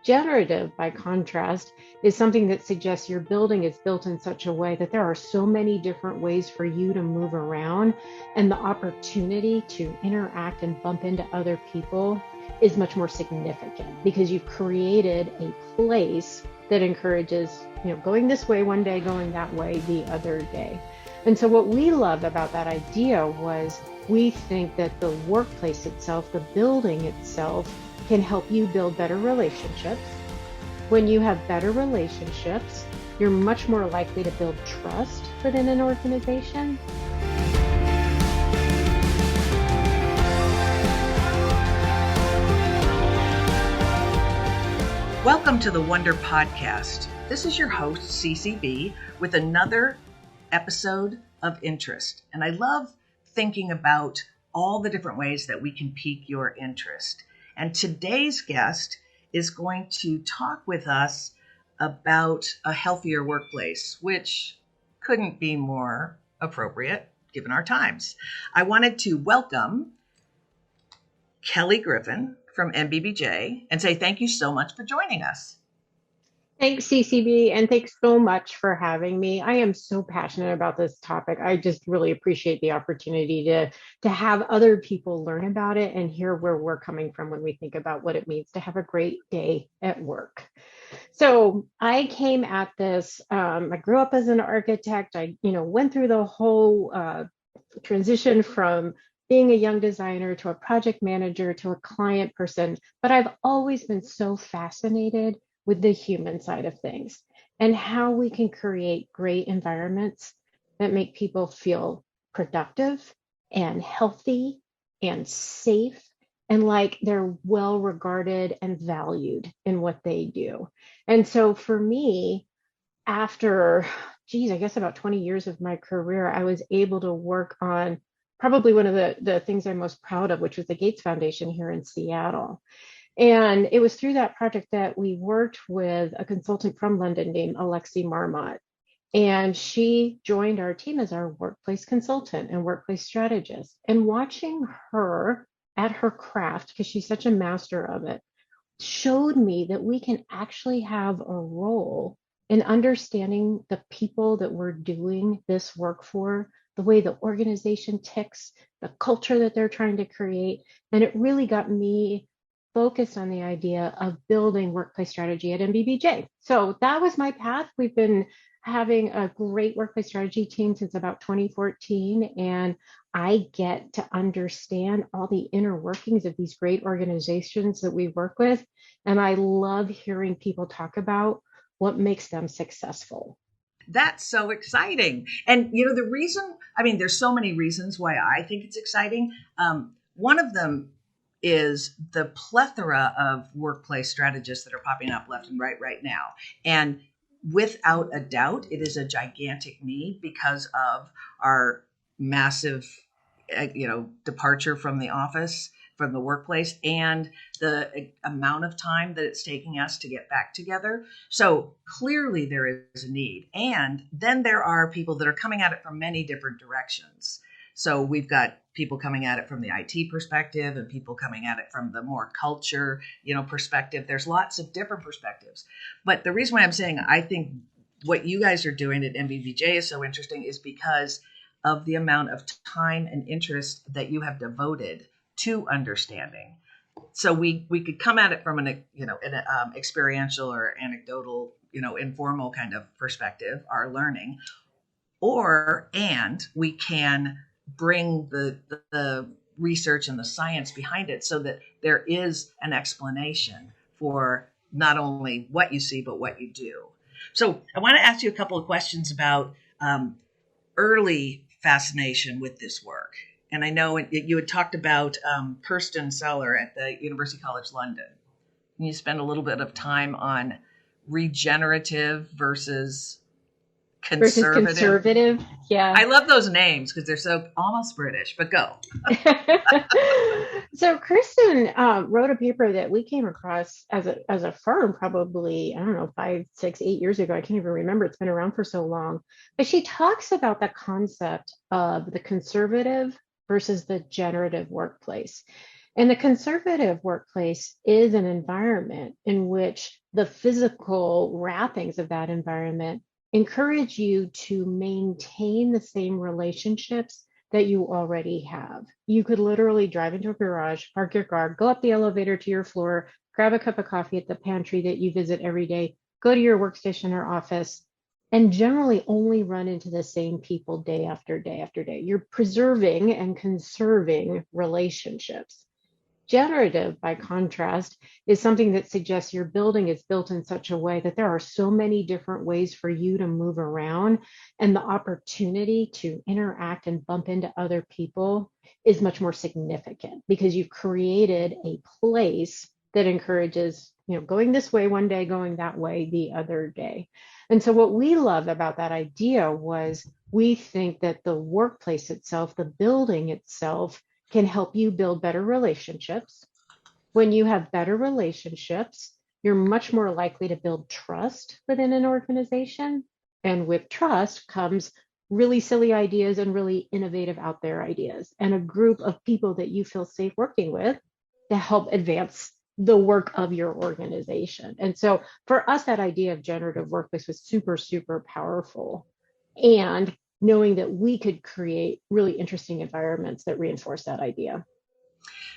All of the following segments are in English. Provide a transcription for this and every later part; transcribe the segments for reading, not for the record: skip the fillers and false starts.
Generative, by contrast, is something that suggests your building is built in such a way that there are so many different ways for you to move around, and the opportunity to interact and bump into other people is much more significant because you've created a place that encourages, going this way one day, going that way the other day. And so what we loved about that idea was we think that the workplace itself, the building itself, can help you build better relationships. When you have better relationships, you're much more likely to build trust within an organization. Welcome to the ONEder podcast. This is your host, CCB, with another episode of interest. And I love thinking about all the different ways that we can pique your interest. And today's guest is going to talk with us about a healthier workplace, which couldn't be more appropriate given our times. I wanted to welcome Kelly Griffin from MBBJ and say thank you so much for joining us. Thanks, CCB, and thanks so much for having me. I am so passionate about this topic. I just really appreciate the opportunity to have other people learn about it and hear where we're coming from when we think about what it means to have a great day at work. So I came at this, I grew up as an architect. I, went through the whole transition from being a young designer to a project manager to a client person, but I've always been so fascinated with the human side of things and how we can create great environments that make people feel productive and healthy and safe and like they're well regarded and valued in what they do. And so for me, after, I guess about 20 years of my career, I was able to work on probably one of the things I'm most proud of, which was the Gates Foundation here in Seattle. And it was through that project that we worked with a consultant from London named Alexi Marmot. And she joined our team as our workplace consultant and workplace strategist. And watching her at her craft, because she's such a master of it, showed me that we can actually have a role in understanding the people that we're doing this work for, the way the organization ticks, the culture that they're trying to create. And it really got me focused on the idea of building workplace strategy at MBBJ. So that was my path. We've been having a great workplace strategy team since about 2014, and I get to understand all the inner workings of these great organizations that we work with. And I love hearing people talk about what makes them successful. That's so exciting. And, the reason, there's so many reasons why I think it's exciting. One of them is the plethora of workplace strategists that are popping up left and right now. And without a doubt, it is a gigantic need because of our massive, departure from the office, from the workplace, and the amount of time that it's taking us to get back together. So clearly there is a need. And then there are people that are coming at it from many different directions. So we've got people coming at it from the IT perspective and people coming at it from the more culture, perspective. There's lots of different perspectives. But the reason why I'm saying I think what you guys are doing at MBBJ is so interesting is because of the amount of time and interest that you have devoted to understanding. So we could come at it from an experiential or anecdotal, informal kind of perspective, our learning, and we can bring the research and the science behind it so that there is an explanation for not only what you see, but what you do. So I want to ask you a couple of questions about early fascination with this work. And I know you had talked about Kirsten Seller at the University College London. And you spend a little bit of time on regenerative versus conservative. Yeah. I love those names because they're so almost British, but go. So Kristen wrote a paper that we came across as a firm probably, I don't know, 5, 6, 8 years ago. I can't even remember. It's been around for so long. But she talks about the concept of the conservative versus the generative workplace. And the conservative workplace is an environment in which the physical wrappings of that environment encourage you to maintain the same relationships that you already have. You could literally drive into a garage, park your car, go up the elevator to your floor, grab a cup of coffee at the pantry that you visit every day, go to your workstation or office, and generally only run into the same people day after day after day. You're preserving and conserving relationships. Generative, by contrast, is something that suggests your building is built in such a way that there are so many different ways for you to move around, and the opportunity to interact and bump into other people is much more significant because you've created a place that encourages, going this way one day, going that way the other day. And so what we love about that idea was we think that the workplace itself, the building itself, can help you build better relationships. When you have better relationships, you're much more likely to build trust within an organization. And with trust comes really silly ideas and really innovative out there ideas, and a group of people that you feel safe working with to help advance the work of your organization. And so for us, that idea of generative workplace was super, super powerful. And knowing that we could create really interesting environments that reinforce that idea.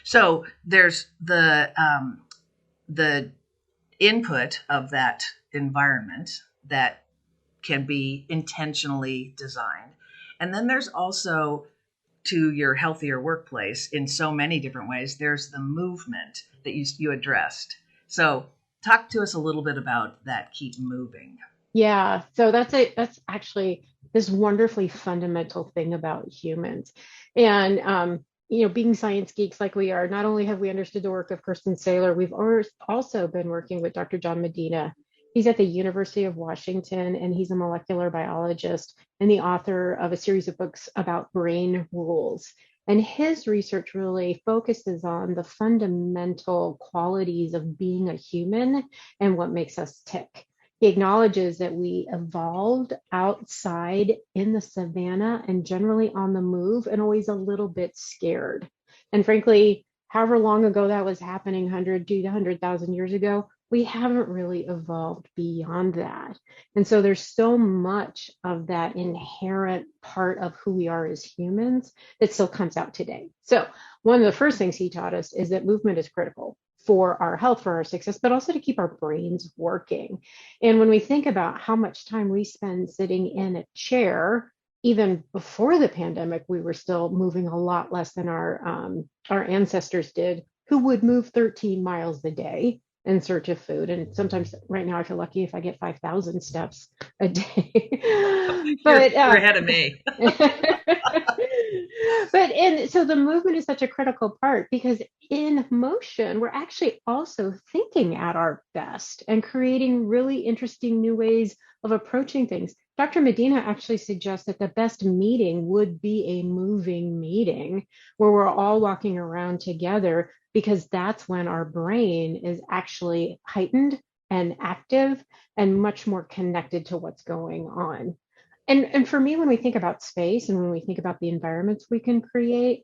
So there's the input of that environment that can be intentionally designed. And then there's also, to your healthier workplace in so many different ways, there's the movement that you addressed. So talk to us a little bit about that, keep moving. Yeah, so that's actually this wonderfully fundamental thing about humans. And being science geeks like we are, not only have we understood the work of Kirsten Saylor, we've also been working with Dr. John Medina. He's at the University of Washington, and he's a molecular biologist and the author of a series of books about brain rules. And his research really focuses on the fundamental qualities of being a human and what makes us tick. He acknowledges that we evolved outside in the savannah and generally on the move and always a little bit scared. And frankly, however long ago that was happening, 100 to 100,000 years ago, we haven't really evolved beyond that. And so there's so much of that inherent part of who we are as humans that still comes out today. So one of the first things he taught us is that movement is critical for our health, for our success, but also to keep our brains working. And when we think about how much time we spend sitting in a chair, even before the pandemic, we were still moving a lot less than our ancestors did, who would move 13 miles a day in search of food. And sometimes right now I feel lucky if I get 5,000 steps a day. You're, but you're ahead of me. and so the movement is such a critical part because in motion, we're actually also thinking at our best and creating really interesting new ways of approaching things. Dr. Medina actually suggests that the best meeting would be a moving meeting where we're all walking around together because that's when our brain is actually heightened and active and much more connected to what's going on. And for me, when we think about space and when we think about the environments we can create,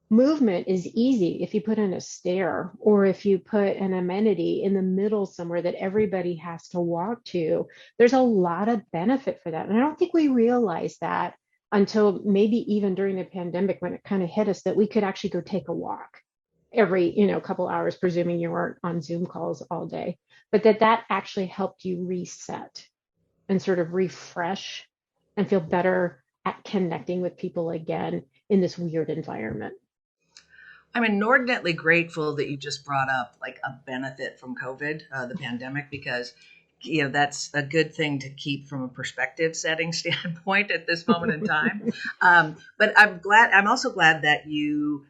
movement is easy if you put in a stair or if you put an amenity in the middle somewhere that everybody has to walk to. There's a lot of benefit for that. And I don't think we realized that until maybe even during the pandemic when it kind of hit us that we could actually go take a walk every, couple hours, presuming you weren't on Zoom calls all day, but that actually helped you reset and sort of refresh and feel better at connecting with people again in this weird environment. I'm inordinately grateful that you just brought up like a benefit from COVID, the pandemic, because that's a good thing to keep from a perspective setting standpoint at this moment in time. But I'm also glad that you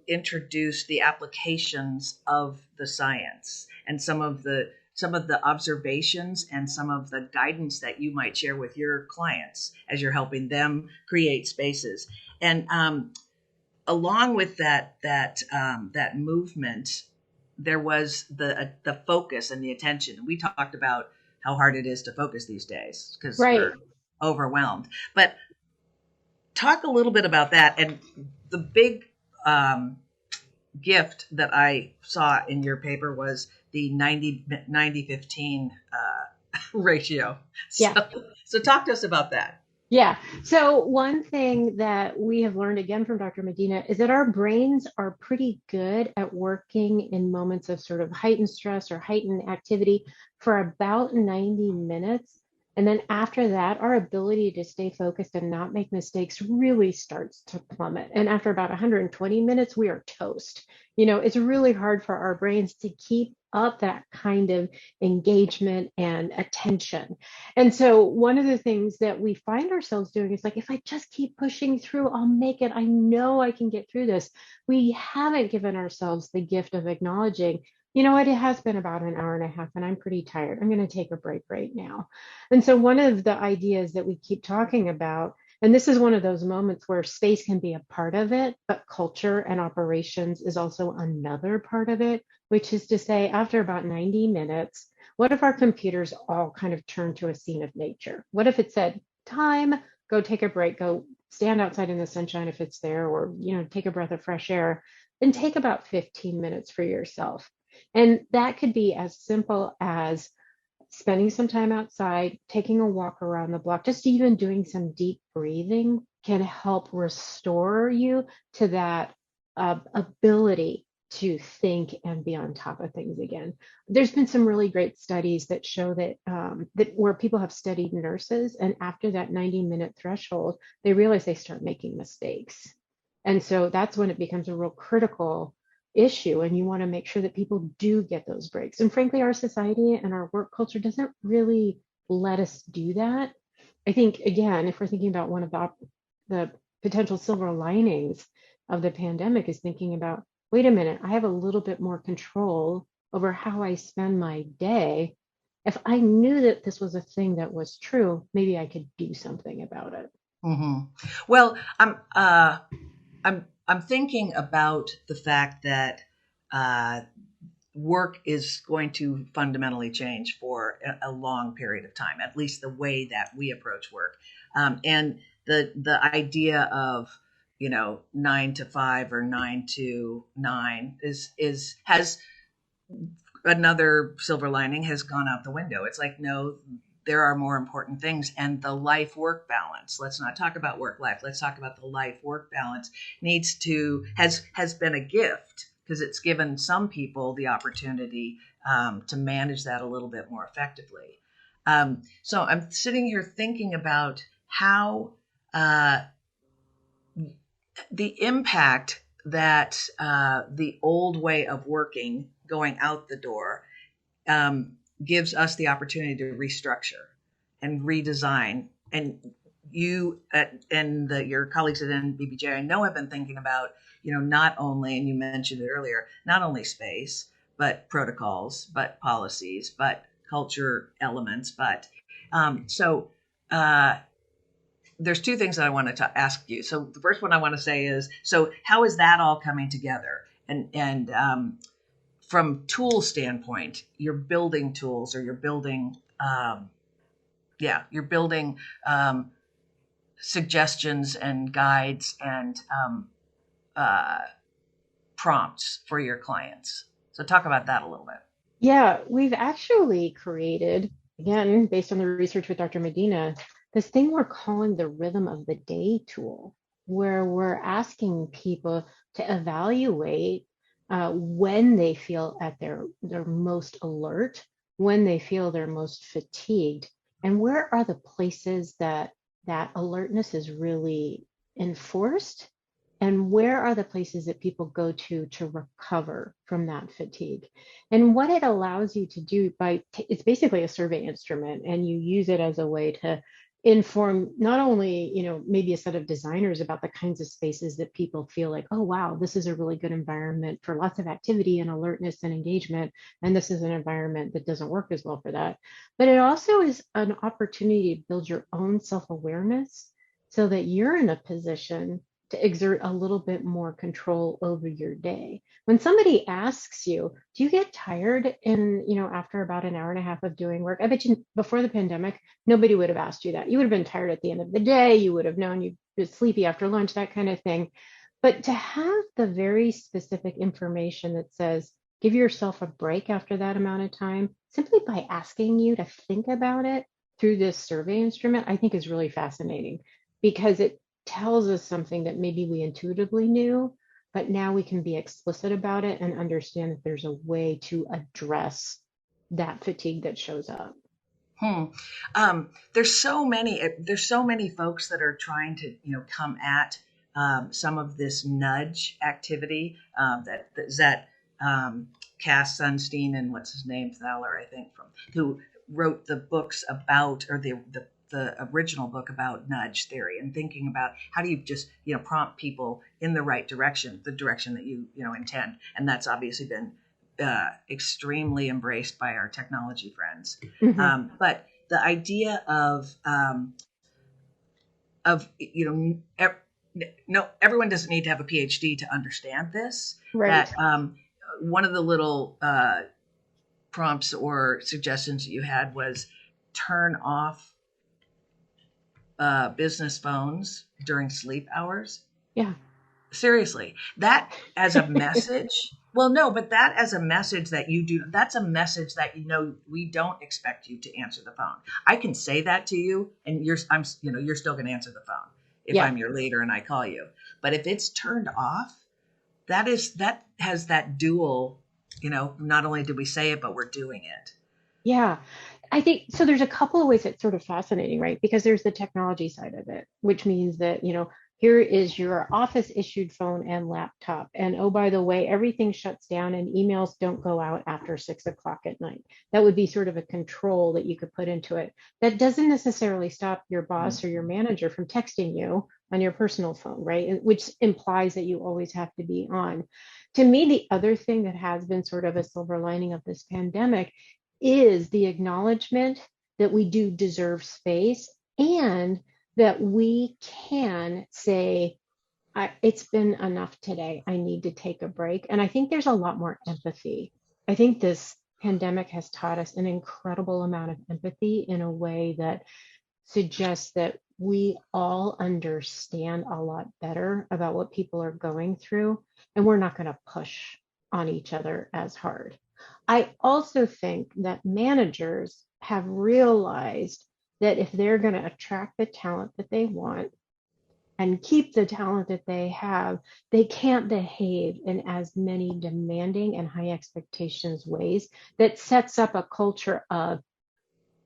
introduced the applications of the science and some of the observations and some of the guidance that you might share with your clients as you're helping them create spaces. And along with that movement, there was the focus and the attention. We talked about how hard it is to focus these days because Right. we're overwhelmed. But talk a little bit about that and the big um, gift that I saw in your paper was the 90-15 ratio. Yeah. So talk to us about that. Yeah. So one thing that we have learned again from Dr. Medina is that our brains are pretty good at working in moments of sort of heightened stress or heightened activity for about 90 minutes. And then after that, our ability to stay focused and not make mistakes really starts to plummet. And after about 120 minutes, we are toast. It's really hard for our brains to keep up that kind of engagement and attention. And so one of the things that we find ourselves doing is like, if I just keep pushing through, I'll make it. I know I can get through this. We haven't given ourselves the gift of acknowledging, you know what, it has been about an hour and a half and I'm pretty tired. I'm going to take a break right now. And so one of the ideas that we keep talking about, and this is one of those moments where space can be a part of it, but culture and operations is also another part of it, which is to say, after about 90 minutes, what if our computers all kind of turned to a scene of nature? What if it said, time, go take a break, go stand outside in the sunshine if it's there, or, take a breath of fresh air and take about 15 minutes for yourself. And that could be as simple as spending some time outside, taking a walk around the block, just even doing some deep breathing can help restore you to that ability to think and be on top of things again. There's been some really great studies that show that where people have studied nurses, and after that 90-minute threshold, they realize they start making mistakes. And so that's when it becomes a real critical issue, and you want to make sure that people do get those breaks. And frankly, our society and our work culture doesn't really let us do that. I think, again, if we're thinking about one of the potential silver linings of the pandemic, is thinking about, wait a minute, I have a little bit more control over how I spend my day. If I knew that this was a thing that was true, maybe I could do something about it. Mm-hmm. Well, I'm thinking about the fact that uh, work is going to fundamentally change for a long period of time, at least the way that we approach work. And the idea of 9 to 5 or 9 to 9 is has another silver lining has gone out the window. It's like, no, there are more important things. And the life work balance, let's not talk about work life, let's talk about the life work balance, has been a gift because it's given some people the opportunity to manage that a little bit more effectively. So I'm sitting here thinking about how the impact that the old way of working going out the door gives us the opportunity to restructure and redesign. And you and your colleagues at NBBJ, I know, have been thinking about, not only, and you mentioned it earlier, not only space, but protocols, but policies, but culture elements. But so there's two things that I wanted to ask you. So the first one I want to say is, so how is that all coming together? And from tool standpoint, you're building tools, or you're building, you're building suggestions and guides and uh, prompts for your clients. So talk about that a little bit. Yeah, we've actually created, again, based on the research with Dr. Medina, this thing we're calling the rhythm of the day tool, where we're asking people to evaluate when they feel at their most alert, when they feel they're most fatigued, and where are the places that that alertness is really enforced, and where are the places that people go to recover from that fatigue. And what it allows you to do it's basically a survey instrument, and you use it as a way to inform not only, maybe a set of designers about the kinds of spaces that people feel like, oh, wow, this is a really good environment for lots of activity and alertness and engagement. And this is an environment that doesn't work as well for that. But it also is an opportunity to build your own self-awareness so that you're in a position to exert a little bit more control over your day. When somebody asks you, do you get tired after about an hour and a half of doing work? I bet you before the pandemic, nobody would have asked you that. You would have been tired at the end of the day. You would have known you'd be sleepy after lunch, that kind of thing. But to have the very specific information that says, give yourself a break after that amount of time, simply by asking you to think about it through this survey instrument, I think is really fascinating because it tells us something that maybe we intuitively knew, but now we can be explicit about it and understand that there's a way to address that fatigue that shows up. Hmm. There's so many folks that are trying to, come at some of this nudge activity that Cass Sunstein and what's his name, Thaler, I think, from who wrote the books about, or the original book about nudge theory, and thinking about how do you just, prompt people in the right direction, the direction that you intend. And that's obviously been extremely embraced by our technology friends. Hmm. But the idea of no, everyone doesn't need to have a PhD to understand this. Right. That one of the little prompts or suggestions that you had was turn off business phones during sleep hours. Yeah. Seriously, that as a message. Well, no, but that as a message that you do, that's a message that, we don't expect you to answer the phone. I can say that to you and you're still going to answer the phone if Yeah. I'm your leader and I call you. But if it's turned off, that has that dual, not only did we say it, but we're doing it. Yeah, I think so. There's a couple of ways it's sort of fascinating, right? Because there's the technology side of it, which means that, here is your office issued phone and laptop. And oh, by the way, everything shuts down and emails don't go out after 6 o'clock at night. That would be sort of a control that you could put into it. That doesn't necessarily stop your boss or your Mhm. manager from texting you on your personal phone, right? Which implies that you always have to be on. To me, the other thing that has been sort of a silver lining of this pandemic is the acknowledgement that we do deserve space and that we can say, it's been enough today. I need to take a break. And I think there's a lot more empathy. I think this pandemic has taught us an incredible amount of empathy in a way that suggests that we all understand a lot better about what people are going through, and we're not going to push on each other as hard. I also think that managers have realized that if they're going to attract the talent that they want and keep the talent that they have, they can't behave in as many demanding and high expectations ways that sets up a culture of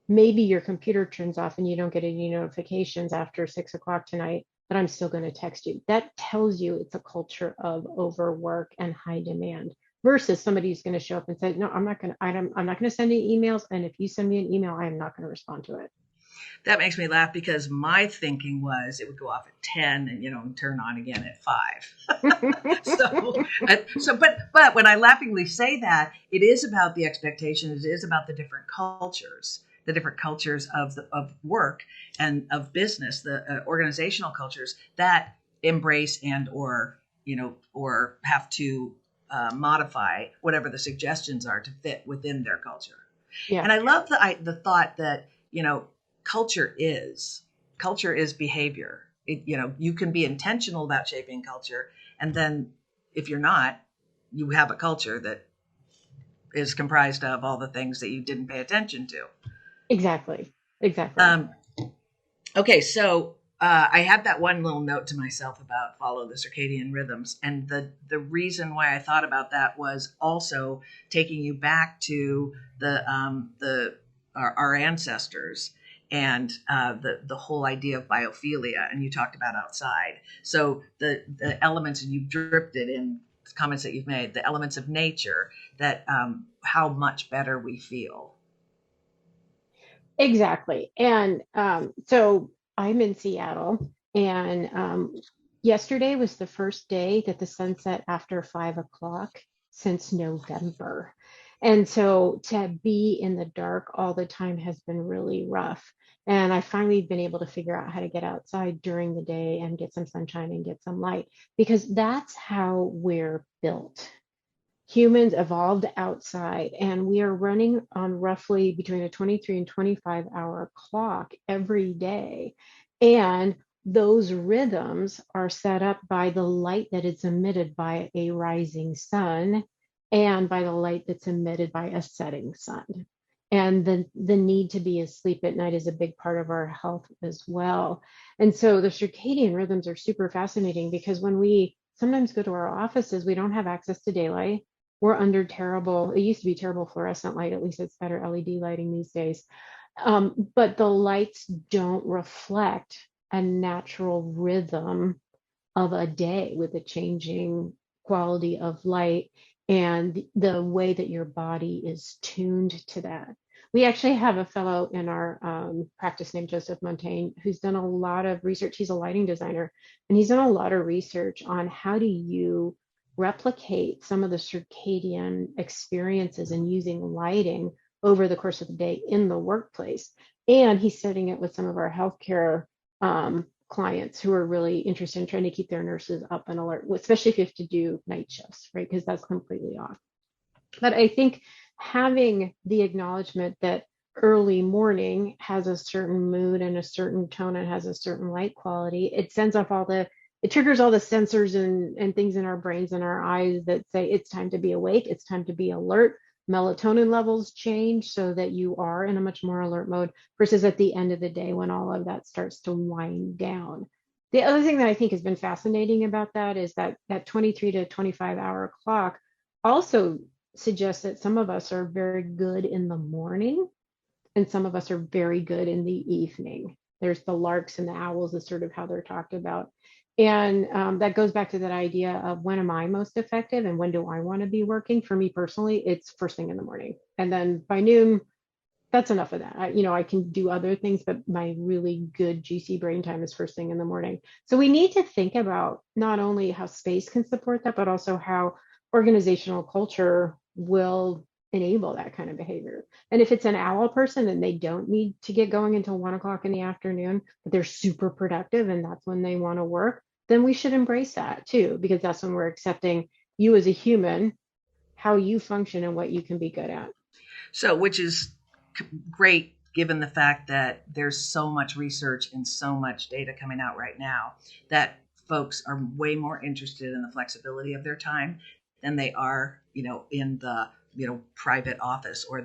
maybe your computer turns off and you don't get any notifications after 6 o'clock tonight, but I'm still going to text you. That tells you it's a culture of overwork and high demand versus somebody who's going to show up and say, no, I'm not going to send you emails. And if you send me an email, I am not going to respond to it. That makes me laugh because my thinking was it would go off at 10 and, turn on again at 5. But when I laughingly say that, it is about the expectations. It is about the different cultures of work and of business, the organizational cultures that embrace and or have to modify whatever the suggestions are to fit within their culture. Yeah, And I love the thought that, culture is culture is behavior. You can be intentional about shaping culture, and then if you're not, you have a culture that is comprised of all the things that you didn't pay attention to. exactly. Exactly. Um, okay, so I had that one little note to myself about follow the circadian rhythms, and the reason why I thought about that was also taking you back to the our ancestors and the whole idea of biophilia, and you talked about outside. So the elements, and you've drifted in comments that you've made, the elements of nature that how much better we feel. Exactly. And so I'm in Seattle, and yesterday was the first day that the sun set after 5 o'clock since November. And so to be in the dark all the time has been really rough. And I finally been able to figure out how to get outside during the day and get some sunshine and get some light because that's how we're built. Humans evolved outside, and we are running on roughly between a 23 and 25-hour clock every day. And those rhythms are set up by the light that is emitted by a rising sun and by the light that's emitted by a setting sun. And the need to be asleep at night is a big part of our health as well. And so the circadian rhythms are super fascinating because when we sometimes go to our offices, we don't have access to daylight. We're under terrible, it used to be terrible fluorescent light, at least it's better LED lighting these days. But the lights don't reflect a natural rhythm of a day with a changing quality of light and the way that your body is tuned to that. We actually have a fellow in our practice named Joseph Montaigne who's done a lot of research. He's a lighting designer, and he's done a lot of research on how do you replicate some of the circadian experiences and using lighting over the course of the day in the workplace. And he's studying it with some of our healthcare clients who are really interested in trying to keep their nurses up and alert, especially if you have to do night shifts, right? Because that's completely off. But I think having the acknowledgement that early morning has a certain mood and a certain tone and has a certain light quality, it sends off it triggers all the sensors and things in our brains and our eyes that say it's time to be awake, it's time to be alert. Melatonin levels change so that you are in a much more alert mode versus at the end of the day when all of that starts to wind down. The other thing that I think has been fascinating about that is that 23 to 25-hour clock also suggests that some of us are very good in the morning and some of us are very good in the evening. There's the larks and the owls is sort of how they're talked about. And that goes back to that idea of when am I most effective and when do I want to be working? For me personally, it's first thing in the morning. And then by noon, that's enough of that. I can do other things, but my really good juicy brain time is first thing in the morning. So we need to think about not only how space can support that, but also how organizational culture will enable that kind of behavior. And if it's an owl person and they don't need to get going until 1 o'clock in the afternoon, but they're super productive and that's when they want to work, then we should embrace that too, because that's when we're accepting you as a human, how you function and what you can be good at. So, which is great given the fact that there's so much research and so much data coming out right now that folks are way more interested in the flexibility of their time than they are, in the, private office or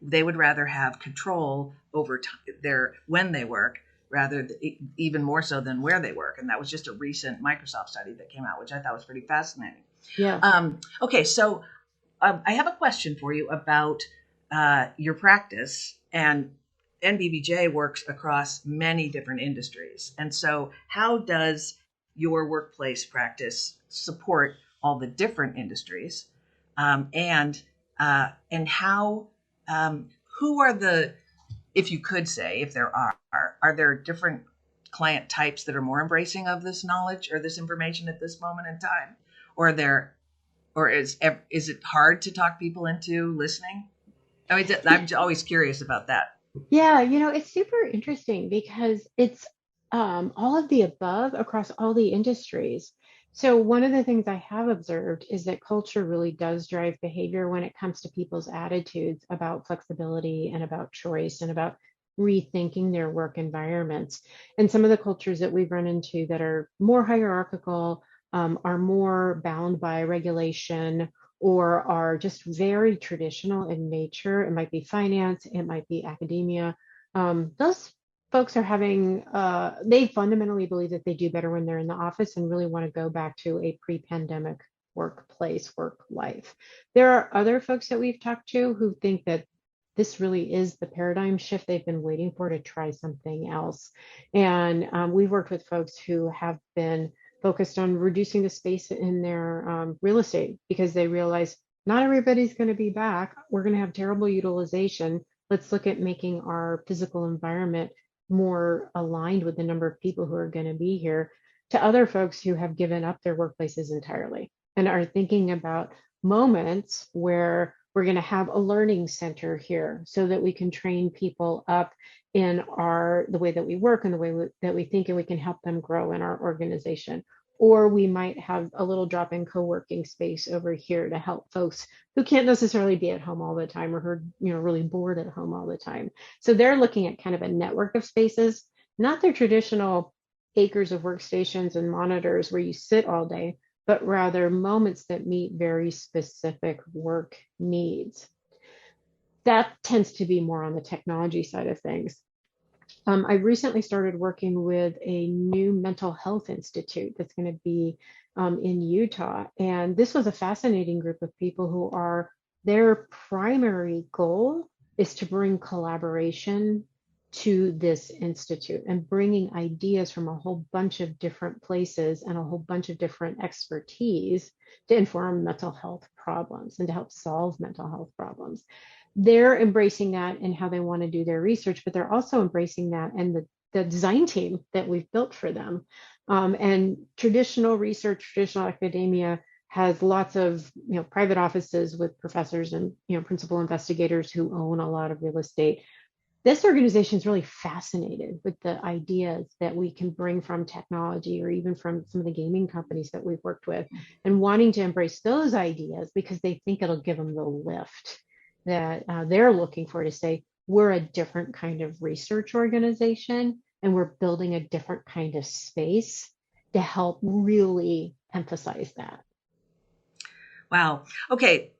they would rather have control over their when they work rather even more so than where they work. And that was just a recent Microsoft study that came out, which I thought was pretty fascinating. Yeah. Okay, so I have a question for you about your practice. And NBBJ works across many different industries. And so, how does your workplace practice support all the different industries? And how, who are the, if you could say, if there are there different client types that are more embracing of this knowledge or this information at this moment in time? Or are there, or is it hard to talk people into listening? I mean, I'm always curious about that. Yeah, it's super interesting because it's all of the above across all the industries. So, one of the things I have observed is that culture really does drive behavior when it comes to people's attitudes about flexibility and about choice and about rethinking their work environments. And some of the cultures that we've run into that are more hierarchical, are more bound by regulation or are just very traditional in nature. It might be finance, it might be academia. Those folks are having, they fundamentally believe that they do better when they're in the office and really want to go back to a pre-pandemic workplace, work life. There are other folks that we've talked to who think that this really is the paradigm shift they've been waiting for to try something else. And we've worked with folks who have been focused on reducing the space in their real estate because they realize not everybody's going to be back. We're going to have terrible utilization. Let's look at making our physical environment more aligned with the number of people who are going to be here, to other folks who have given up their workplaces entirely and are thinking about moments where we're going to have a learning center here so that we can train people up in the way that we work and the way that we think, and we can help them grow in our organization. Or we might have a little drop-in co-working space over here to help folks who can't necessarily be at home all the time or who are, really bored at home all the time. So they're looking at kind of a network of spaces. not the traditional acres of workstations and monitors where you sit all day, but rather moments that meet very specific work needs. That tends to be more on the technology side of things. I recently started working with a new mental health institute that's going to be in Utah. And this was a fascinating group of people who are, their primary goal is to bring collaboration to this institute and bringing ideas from a whole bunch of different places and a whole bunch of different expertise to inform mental health problems and to help solve mental health problems. They're embracing that in how they want to do their research, but they're also embracing that and the design team that we've built for them. And traditional research, traditional academia has lots of private offices with professors and principal investigators who own a lot of real estate. This organization is really fascinated with the ideas that we can bring from technology or even from some of the gaming companies that we've worked with, and wanting to embrace those ideas because they think it'll give them the lift that they're looking for, to say, we're a different kind of research organization and we're building a different kind of space to help really emphasize that. Wow. Okay.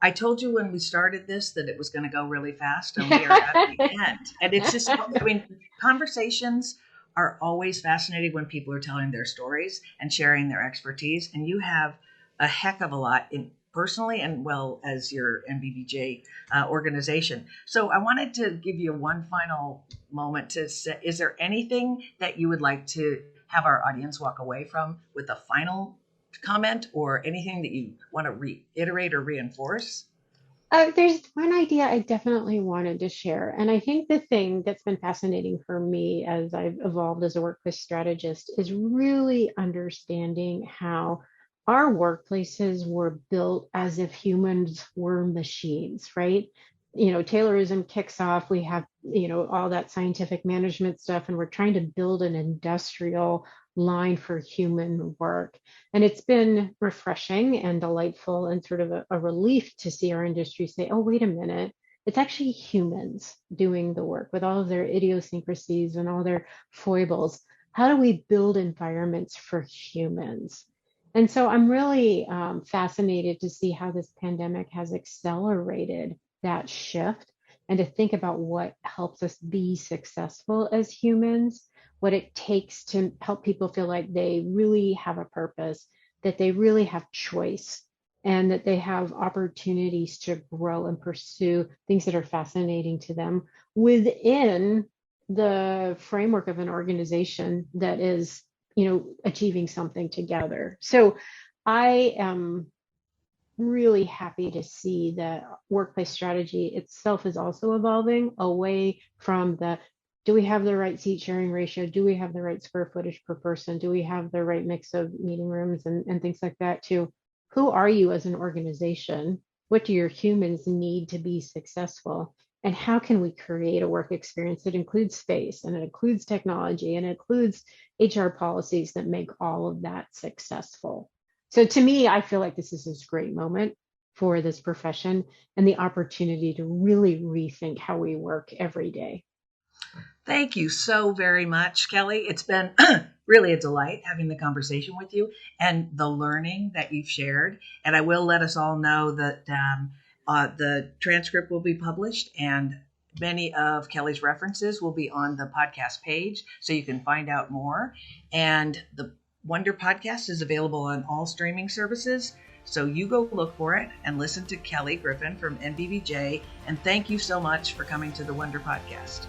I told you when we started this that it was going to go really fast, and we are at the end. And it's just, I mean, conversations are always fascinating when people are telling their stories and sharing their expertise. And you have a heck of a lot in personally and well as your NBBJ organization. So I wanted to give you one final moment to say, is there anything that you would like to have our audience walk away from with a final comment or anything that you want to reiterate or reinforce? There's one idea I definitely wanted to share. And I think the thing that's been fascinating for me as I've evolved as a workplace strategist is really understanding how our workplaces were built as if humans were machines, right? Taylorism kicks off. We have, all that scientific management stuff, and we're trying to build an industrial line for human work. And it's been refreshing and delightful and sort of a relief to see our industry say, oh, wait a minute, it's actually humans doing the work with all of their idiosyncrasies and all their foibles. How do we build environments for humans? And so I'm really fascinated to see how this pandemic has accelerated that shift and to think about what helps us be successful as humans, what it takes to help people feel like they really have a purpose, that they really have choice, and that they have opportunities to grow and pursue things that are fascinating to them within the framework of an organization that is, achieving something together. So I am really happy to see that workplace strategy itself is also evolving away from the, do we have the right seat sharing ratio? Do we have the right square footage per person? Do we have the right mix of meeting rooms and things like that, to who are you as an organization? What do your humans need to be successful? And how can we create a work experience that includes space and it includes technology and it includes HR policies that make all of that successful? So to me, I feel like this is this great moment for this profession and the opportunity to really rethink how we work every day. Thank you so very much, Kelly. It's been really a delight having the conversation with you and the learning that you've shared. And I will let us all know that the transcript will be published and many of Kelly's references will be on the podcast page so you can find out more. And the ONEder podcast is available on all streaming services. So you go look for it and listen to Kelly Griffin from NBBJ. And thank you so much for coming to the ONEder podcast.